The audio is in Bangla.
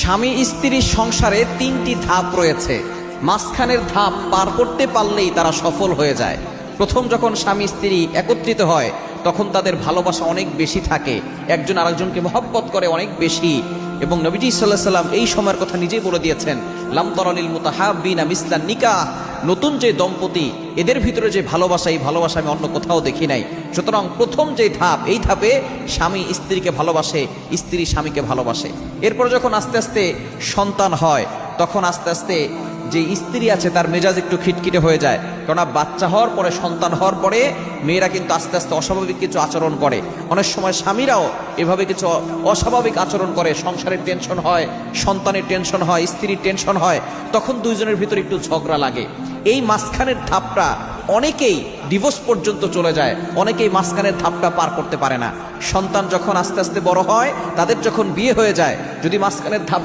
স্বামী স্ত্রীর সংসারে তিনটি ধাপ রয়েছে। মাঝখানের ধাপ পার করতে পারলেই তারা সফল হয়ে যায়। প্রথম যখন স্বামী স্ত্রী একত্রিত হয় তখন তাদের ভালোবাসা অনেক বেশি থাকে, একজন আরেকজনকে মহব্বত করে অনেক বেশি। এবং নবীজি সাল্লাল্লাহু আলাইহি সাল্লাম এই সময়ের কথা নিজেই বলে দিয়েছেন, লাম তারালিল মুতাহাব্বিনা মিসলান নিকাহ, নতুন যে দম্পতি এদের ভিতরে যে ভালোবাসা, এই ভালোবাসা আমি অন্য কোথাও দেখি নাই। সুতরাং প্রথম যে ধাপ, এই ধাপে স্বামী স্ত্রীকে ভালোবাসে, স্ত্রী স্বামীকে ভালোবাসে। এরপর যখন আস্তে আস্তে সন্তান হয় তখন আস্তে আস্তে যে স্ত্রী আছে তার মেজাজ একটু খিটখিটে হয়ে যায়, কেননা বাচ্চা হওয়ার পরে, সন্তান হওয়ার পরে মেয়েরা কিন্তু আস্তে আস্তে অস্বাভাবিক কিছু আচরণ করে। অনেক সময় স্বামীরাও এভাবে কিছু অস্বাভাবিক আচরণ করে, সংসারের টেনশন হয়, সন্তানের টেনশন হয়, স্ত্রীর টেনশন হয়, তখন দুইজনের ভিতরে একটু ঝগড়া লাগে। এই মাঝখানের ধাপটা অনেকেই ডিভোর্স পর্যন্ত চলে যায়, অনেকেই মাঝখানের ধাপটা পার করতে পারে না। সন্তান যখন আস্তে আস্তে বড় হয়, তাদের যখন বিয়ে হয়ে যায়, যদি মাঝখানের ধাপ